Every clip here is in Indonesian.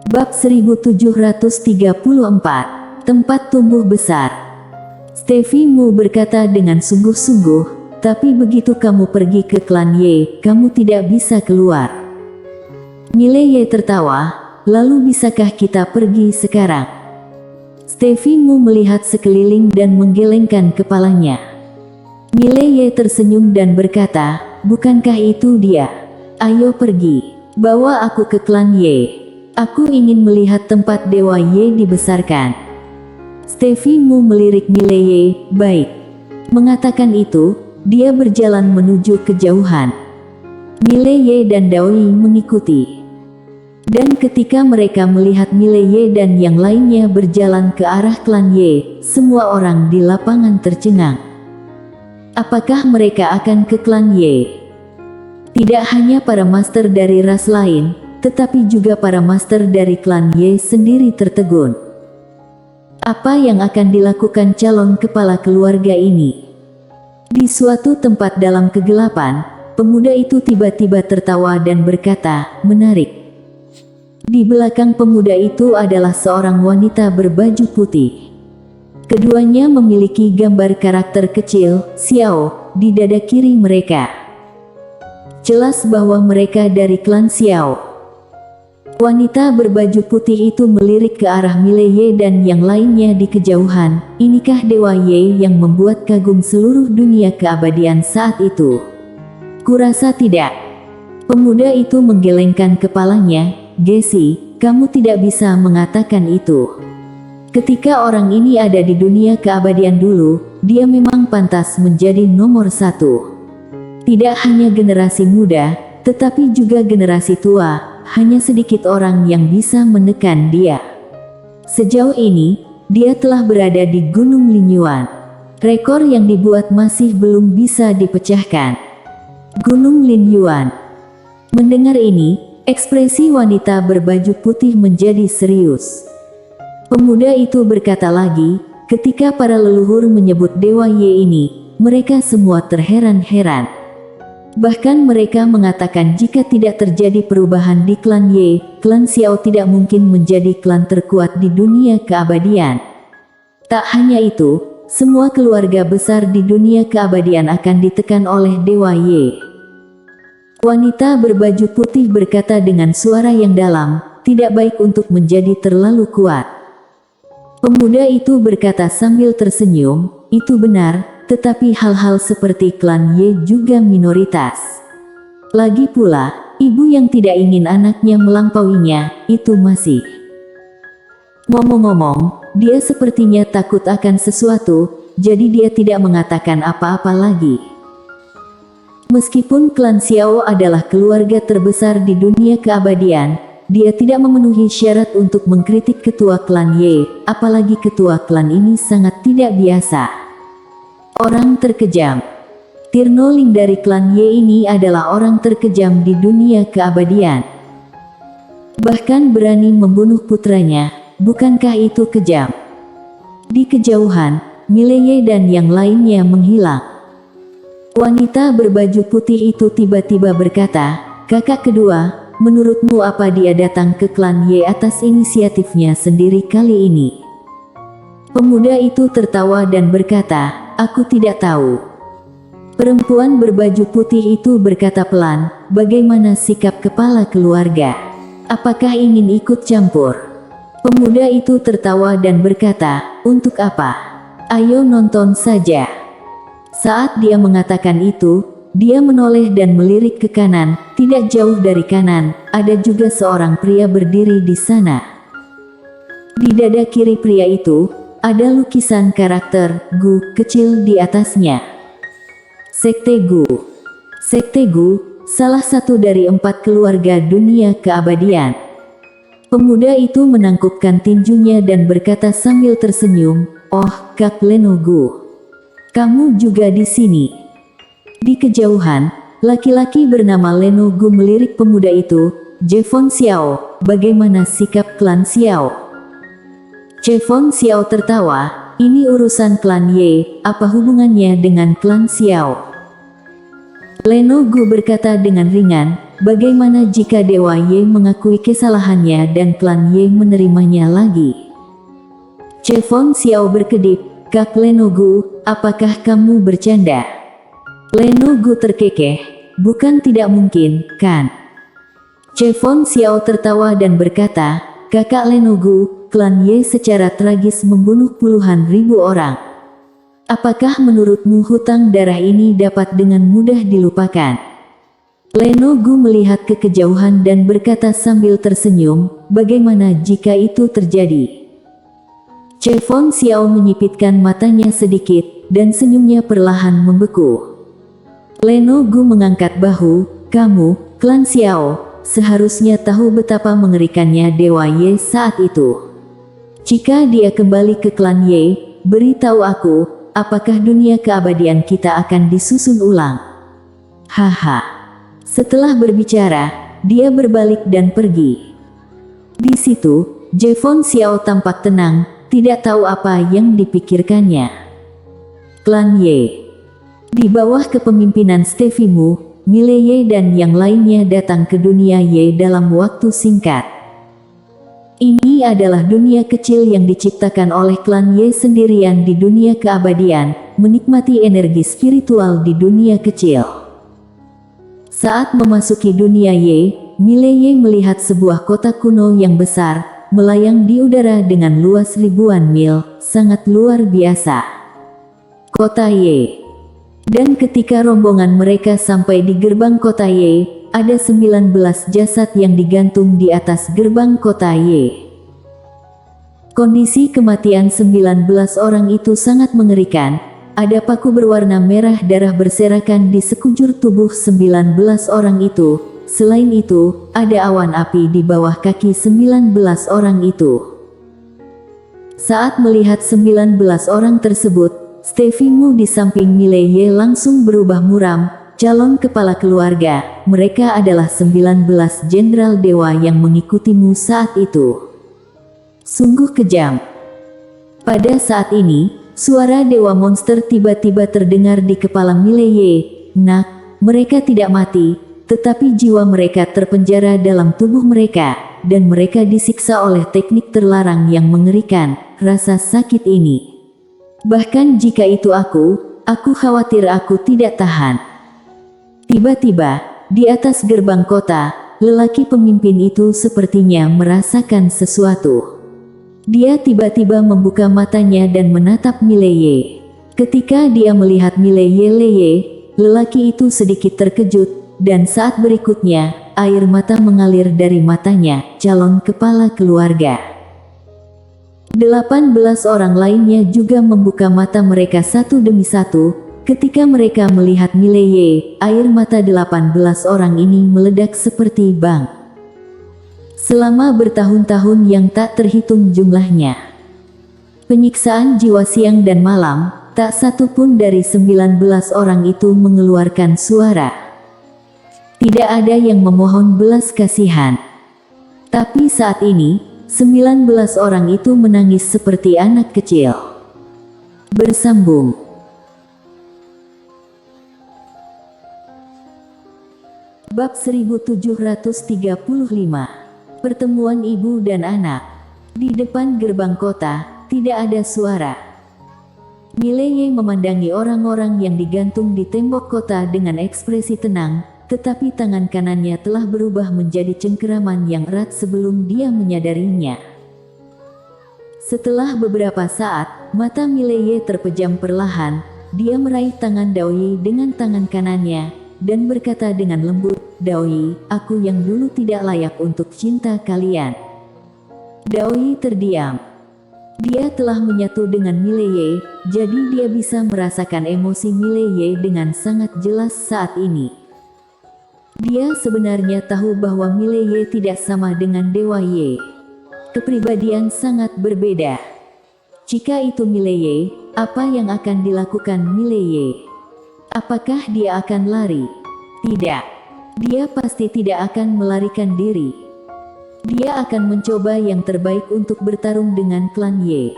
Bab 1734, Tempat Tumbuh Besar. Stevie Mu berkata dengan sungguh-sungguh, tapi begitu kamu pergi ke klan Ye, kamu tidak bisa keluar. Mile Ye tertawa, lalu bisakah kita pergi sekarang? Stevie Mu melihat sekeliling dan menggelengkan kepalanya. Mile Ye tersenyum dan berkata, bukankah itu dia? Ayo pergi, bawa aku ke klan Ye. Aku ingin melihat tempat Dewa Ye dibesarkan. Stevie Mu melirik Mile Ye, baik. Mengatakan itu, dia berjalan menuju kejauhan. Mile Ye dan Daoi mengikuti. Dan ketika mereka melihat Mile Ye dan yang lainnya berjalan ke arah klan Ye, semua orang di lapangan tercengang. Apakah mereka akan ke klan Ye? Tidak hanya para master dari ras lain, tetapi juga para master dari klan Ye sendiri tertegun. Apa yang akan dilakukan calon kepala keluarga ini? Di suatu tempat dalam kegelapan, pemuda itu tiba-tiba tertawa dan berkata, menarik. Di belakang pemuda itu adalah seorang wanita berbaju putih. Keduanya memiliki gambar karakter kecil, Xiao, di dada kiri mereka. Jelas bahwa mereka dari klan Xiao. Wanita berbaju putih itu melirik ke arah Mile Ye dan yang lainnya di kejauhan. Inikah Dewa Ye yang membuat kagum seluruh dunia keabadian saat itu? Kurasa tidak. Pemuda itu menggelengkan kepalanya. Gessi, kamu tidak bisa mengatakan itu. Ketika orang ini ada di dunia keabadian dulu, dia memang pantas menjadi nomor satu. Tidak hanya generasi muda, tetapi juga generasi tua, hanya sedikit orang yang bisa menekan dia. Sejauh ini, dia telah berada di Gunung Linyuan. Rekor yang dibuat masih belum bisa dipecahkan. Gunung Linyuan. Mendengar ini, ekspresi wanita berbaju putih menjadi serius. Pemuda itu berkata lagi, ketika para leluhur menyebut Dewa Ye ini, mereka semua terheran-heran. Bahkan mereka mengatakan jika tidak terjadi perubahan di klan Ye, klan Xiao tidak mungkin menjadi klan terkuat di dunia keabadian. Tak hanya itu, semua keluarga besar di dunia keabadian akan ditekan oleh Dewa Ye. Wanita berbaju putih berkata dengan suara yang dalam, tidak baik untuk menjadi terlalu kuat. Pemuda itu berkata sambil tersenyum, itu benar, tetapi hal-hal seperti klan Ye juga minoritas. Lagi pula, ibu yang tidak ingin anaknya melampauinya, itu masih. Ngomong-ngomong, dia sepertinya takut akan sesuatu, jadi dia tidak mengatakan apa-apa lagi. Meskipun klan Xiao adalah keluarga terbesar di dunia keabadian, dia tidak memenuhi syarat untuk mengkritik ketua klan Ye, apalagi ketua klan ini sangat tidak biasa. Orang terkejam. Tirno Ling dari klan Ye ini adalah orang terkejam di dunia keabadian. Bahkan berani membunuh putranya, bukankah itu kejam? Di kejauhan, Mile Ye dan yang lainnya menghilang. Wanita berbaju putih itu tiba-tiba berkata, kakak kedua, menurutmu apa dia datang ke klan Ye atas inisiatifnya sendiri kali ini? Pemuda itu tertawa dan berkata, aku tidak tahu. Perempuan berbaju putih itu berkata pelan, bagaimana sikap kepala keluarga? Apakah ingin ikut campur? Pemuda itu tertawa dan berkata, untuk apa? Ayo nonton saja. Saat dia mengatakan itu, dia menoleh dan melirik ke kanan. Tidak jauh dari kanan, ada juga seorang pria berdiri di sana. Di dada kiri pria itu, ada lukisan karakter Gu kecil di atasnya. Sekte Gu. Sekte Gu, salah satu dari 4 keluarga dunia keabadian. Pemuda itu menangkupkan tinjunya dan berkata sambil tersenyum, oh, Kak Leno Gu. Kamu juga di sini. Di kejauhan, laki-laki bernama Leno Gu melirik pemuda itu, Jevon Xiao, bagaimana sikap klan Xiao? Jevon Xiao tertawa, ini urusan klan Ye, apa hubungannya dengan klan Xiao? Leno Gu berkata dengan ringan, bagaimana jika Dewa Ye mengakui kesalahannya dan klan Ye menerimanya lagi? Chevon Xiao berkedip, Kak Lenogu, apakah kamu bercanda? Lenogu terkekeh, bukan tidak mungkin, kan? Chevon Xiao tertawa dan berkata, Kakak Lenogu, klan Ye secara tragis membunuh puluhan ribu orang. Apakah menurutmu hutang darah ini dapat dengan mudah dilupakan? Lenogu melihat ke kejauhan dan berkata sambil tersenyum, bagaimana jika itu terjadi? Chevon Xiao menyipitkan matanya sedikit, dan senyumnya perlahan membeku. Lenogu mengangkat bahu, kamu, klan Xiao, seharusnya tahu betapa mengerikannya Dewa Ye saat itu. Jika dia kembali ke klan Ye, beritahu aku, apakah dunia keabadian kita akan disusun ulang? Haha. Setelah berbicara, dia berbalik dan pergi. Di situ, Chevon Xiao tampak tenang, tidak tahu apa yang dipikirkannya. Klan Ye. Di bawah kepemimpinan Stevie Mu, Mile Ye dan yang lainnya datang ke dunia Ye dalam waktu singkat. Ini adalah dunia kecil yang diciptakan oleh klan Ye sendirian di dunia keabadian, menikmati energi spiritual di dunia kecil. Saat memasuki dunia Ye, Mile Ye melihat sebuah kota kuno yang besar, melayang di udara dengan luas ribuan mil, sangat luar biasa. Kota Ye. Dan ketika rombongan mereka sampai di gerbang kota Ye, ada 19 jasad yang digantung di atas gerbang kota Ye. Kondisi kematian 19 orang itu sangat mengerikan. Ada paku berwarna merah darah berserakan di sekujur tubuh 19 orang itu. Selain itu, ada awan api di bawah kaki 19 orang itu. Saat melihat 19 orang tersebut, Stevie Mu di samping Mile Ye langsung berubah muram. Calon kepala keluarga, mereka adalah 19 jenderal dewa yang mengikutimu saat itu. Sungguh kejam. Pada saat ini, suara dewa monster tiba-tiba terdengar di kepala Mile Ye. Nak, mereka tidak mati, tetapi jiwa mereka terpenjara dalam tubuh mereka, dan mereka disiksa oleh teknik terlarang yang mengerikan, rasa sakit ini. Bahkan jika itu aku khawatir aku tidak tahan. Tiba-tiba, di atas gerbang kota, lelaki pemimpin itu sepertinya merasakan sesuatu. Dia tiba-tiba membuka matanya dan menatap Mile Ye. Ketika dia melihat Mile Ye, lelaki itu sedikit terkejut, dan saat berikutnya, air mata mengalir dari matanya, calon kepala keluarga. 18 orang lainnya juga membuka mata mereka satu demi satu. Ketika mereka melihat Mile Ye, air mata 18 orang ini meledak seperti bang. Selama bertahun-tahun yang tak terhitung jumlahnya. Penyiksaan jiwa siang dan malam, tak satu pun dari 19 orang itu mengeluarkan suara. Tidak ada yang memohon belas kasihan. Tapi saat ini, 19 orang itu menangis seperti anak kecil. Bersambung. Bab 1735. Pertemuan ibu dan anak. Di depan gerbang kota, tidak ada suara. Mile Ye memandangi orang-orang yang digantung di tembok kota dengan ekspresi tenang, tetapi tangan kanannya telah berubah menjadi cengkeraman yang erat sebelum dia menyadarinya. Setelah beberapa saat, mata Mile Ye terpejam perlahan, dia meraih tangan Daoyi dengan tangan kanannya, dan berkata dengan lembut, Daoyi, aku yang dulu tidak layak untuk cinta kalian. Daoyi terdiam. Dia telah menyatu dengan Mile Ye, jadi dia bisa merasakan emosi Mile Ye dengan sangat jelas saat ini. Dia sebenarnya tahu bahwa Mile Ye tidak sama dengan Dewa Ye. Kepribadian sangat berbeda. Jika itu Mile Ye, apa yang akan dilakukan Mile Ye? Apakah dia akan lari? Tidak. Dia pasti tidak akan melarikan diri. Dia akan mencoba yang terbaik untuk bertarung dengan klan Ye.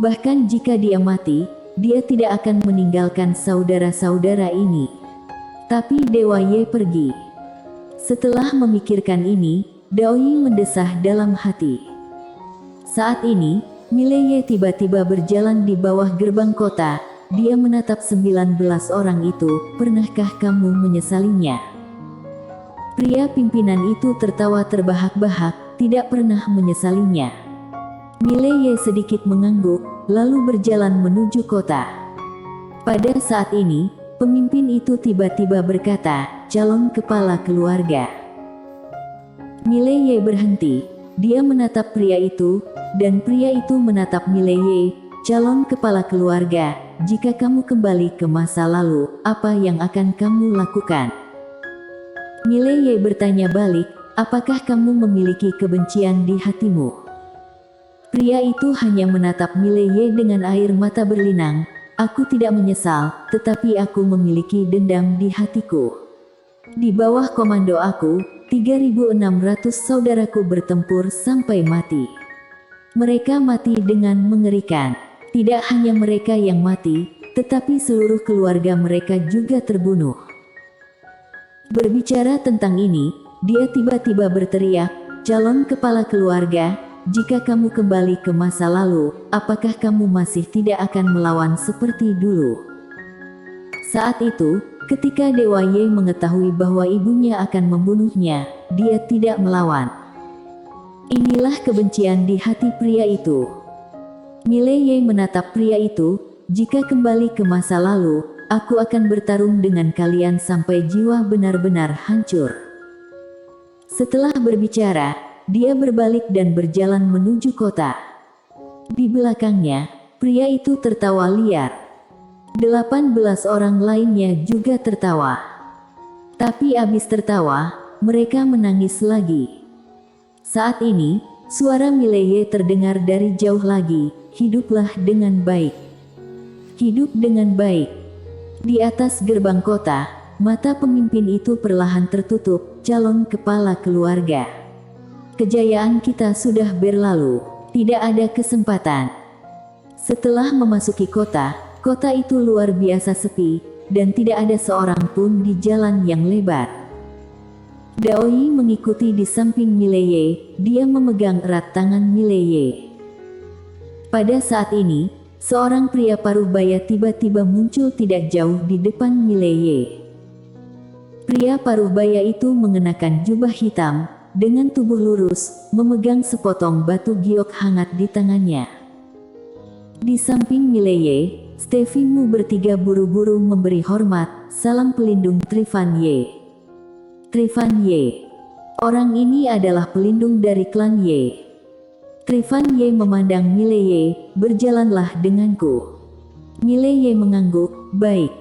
Bahkan jika dia mati, dia tidak akan meninggalkan saudara-saudara ini. Tapi Dewa Ye pergi. Setelah memikirkan ini, Daoyi mendesah dalam hati. Saat ini, Mileye tiba-tiba berjalan di bawah gerbang kota. Dia menatap 19 orang itu. Pernahkah kamu menyesalinya? Pria pimpinan itu tertawa terbahak-bahak, tidak pernah menyesalinya. Mileye sedikit mengangguk, lalu berjalan menuju kota. Pada saat ini, pemimpin itu tiba-tiba berkata, calon kepala keluarga. Mileye berhenti. Dia menatap pria itu, dan pria itu menatap Mileye, calon kepala keluarga. Jika kamu kembali ke masa lalu, apa yang akan kamu lakukan? Mileye bertanya balik, apakah kamu memiliki kebencian di hatimu? Pria itu hanya menatap Mileye dengan air mata berlinang. Aku tidak menyesal, tetapi aku memiliki dendam di hatiku. Di bawah komando aku, 3.600 saudaraku bertempur sampai mati. Mereka mati dengan mengerikan. Tidak hanya mereka yang mati, tetapi seluruh keluarga mereka juga terbunuh. Berbicara tentang ini, dia tiba-tiba berteriak, calon kepala keluarga, jika kamu kembali ke masa lalu, apakah kamu masih tidak akan melawan seperti dulu? Saat itu, ketika Dewa Ye mengetahui bahwa ibunya akan membunuhnya, dia tidak melawan. Inilah kebencian di hati pria itu. Mileye menatap pria itu, jika kembali ke masa lalu, aku akan bertarung dengan kalian sampai jiwa benar-benar hancur. Setelah berbicara, dia berbalik dan berjalan menuju kota. Di belakangnya, pria itu tertawa liar. 18 orang lainnya juga tertawa. Tapi abis tertawa, mereka menangis lagi. Saat ini, suara Mileye terdengar dari jauh lagi, hiduplah dengan baik. Hidup dengan baik. Di atas gerbang kota, mata pemimpin itu perlahan tertutup, calon kepala keluarga. Kejayaan kita sudah berlalu, tidak ada kesempatan. Setelah memasuki kota, kota itu luar biasa sepi, dan tidak ada seorang pun di jalan yang lebar. Daoyi mengikuti di samping Mileye, dia memegang erat tangan Mileye. Pada saat ini, seorang pria paruh-baya tiba-tiba muncul tidak jauh di depan Mileye. Pria paruh-baya itu mengenakan jubah hitam, dengan tubuh lurus, memegang sepotong batu giok hangat di tangannya. Di samping Mileye, Steffimu bertiga buru-buru memberi hormat, salam pelindung Trifan Ye. Trifan Ye. Orang ini adalah pelindung dari klan Ye. Trifan Ye memandang Mileye, berjalanlah denganku. Mileye mengangguk, baik.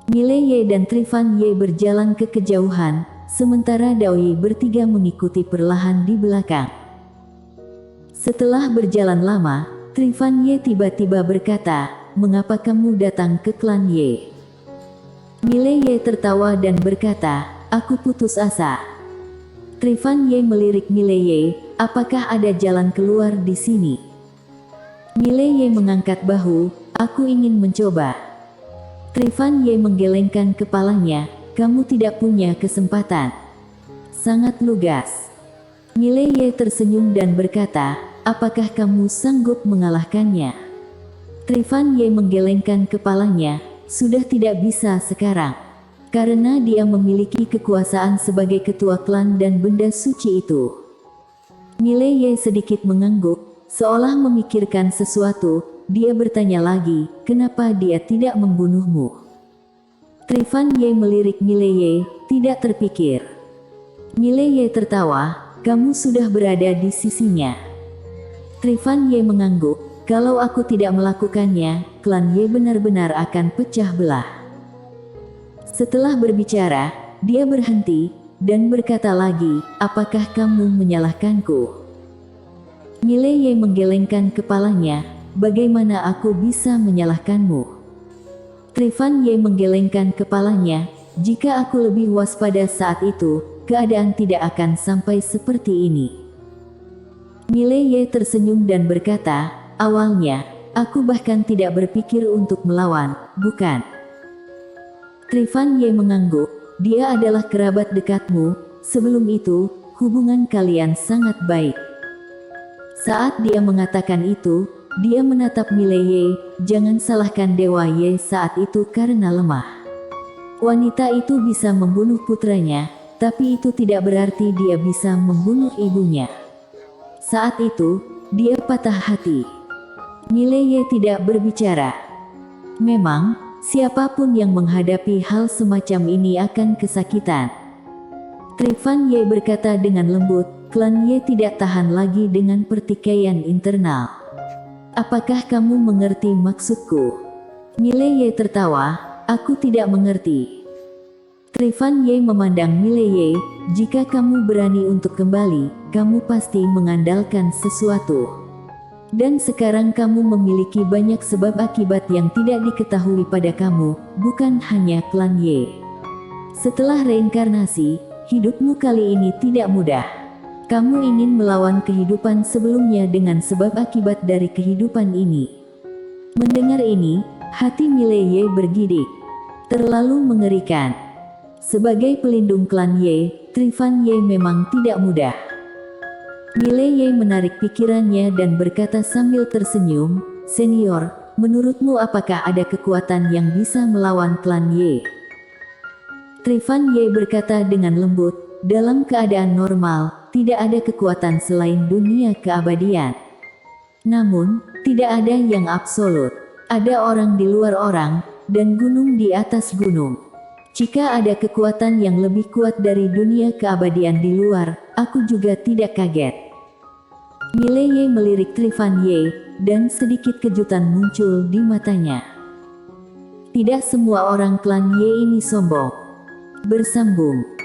Mileye dan Trifan Ye berjalan ke kejauhan, sementara Daoyi bertiga mengikuti perlahan di belakang. Setelah berjalan lama, Trifan Ye tiba-tiba berkata, mengapa kamu datang ke klan Ye? Mileye tertawa dan berkata, aku putus asa. Trifan Ye melirik Mileye, apakah ada jalan keluar di sini? Mileye mengangkat bahu, aku ingin mencoba. Trifan Ye menggelengkan kepalanya, kamu tidak punya kesempatan. Sangat lugas. Mileye tersenyum dan berkata, apakah kamu sanggup mengalahkannya? Trifan Ye menggelengkan kepalanya, sudah tidak bisa sekarang. Karena dia memiliki kekuasaan sebagai ketua klan dan benda suci itu. Mileye sedikit mengangguk, seolah memikirkan sesuatu, dia bertanya lagi, kenapa dia tidak membunuhmu? Trifan Ye melirik Mileye, tidak terpikir. Mileye tertawa, kamu sudah berada di sisinya. Trifan Ye mengangguk, kalau aku tidak melakukannya, klan Ye benar-benar akan pecah belah. Setelah berbicara, dia berhenti, dan berkata lagi, apakah kamu menyalahkanku? Mileye menggelengkan kepalanya, bagaimana aku bisa menyalahkanmu? Trifan Ye menggelengkan kepalanya, jika aku lebih waspada saat itu, keadaan tidak akan sampai seperti ini. Mileye tersenyum dan berkata, awalnya, aku bahkan tidak berpikir untuk melawan, bukan? Trifan Ye mengangguk, dia adalah kerabat dekatmu, sebelum itu, hubungan kalian sangat baik. Saat dia mengatakan itu, dia menatap Mileye. Jangan salahkan Dewa Ye saat itu karena lemah. Wanita itu bisa membunuh putranya, tapi itu tidak berarti dia bisa membunuh ibunya. Saat itu, dia patah hati. Mileye tidak berbicara. Memang, siapapun yang menghadapi hal semacam ini akan kesakitan. Trifan Ye berkata dengan lembut, klan Ye tidak tahan lagi dengan pertikaian internal. Apakah kamu mengerti maksudku? Mileye tertawa, aku tidak mengerti. Trifan Ye memandang Mileye, jika kamu berani untuk kembali, kamu pasti mengandalkan sesuatu. Dan sekarang kamu memiliki banyak sebab akibat yang tidak diketahui pada kamu, bukan hanya klan Ye. Setelah reinkarnasi, hidupmu kali ini tidak mudah. Kamu ingin melawan kehidupan sebelumnya dengan sebab akibat dari kehidupan ini. Mendengar ini, hati Mileye bergidik. Terlalu mengerikan. Sebagai pelindung klan Ye, Trifan Ye memang tidak mudah. Mileye menarik pikirannya dan berkata sambil tersenyum, senior, menurutmu apakah ada kekuatan yang bisa melawan klan Ye? Trifan Ye berkata dengan lembut, dalam keadaan normal, tidak ada kekuatan selain dunia keabadian. Namun, tidak ada yang absolut. Ada orang di luar orang, dan gunung di atas gunung. Jika ada kekuatan yang lebih kuat dari dunia keabadian di luar, aku juga tidak kaget. Mileye melirik Trifan Ye, dan sedikit kejutan muncul di matanya. Tidak semua orang klan Ye ini sombong. Bersambung.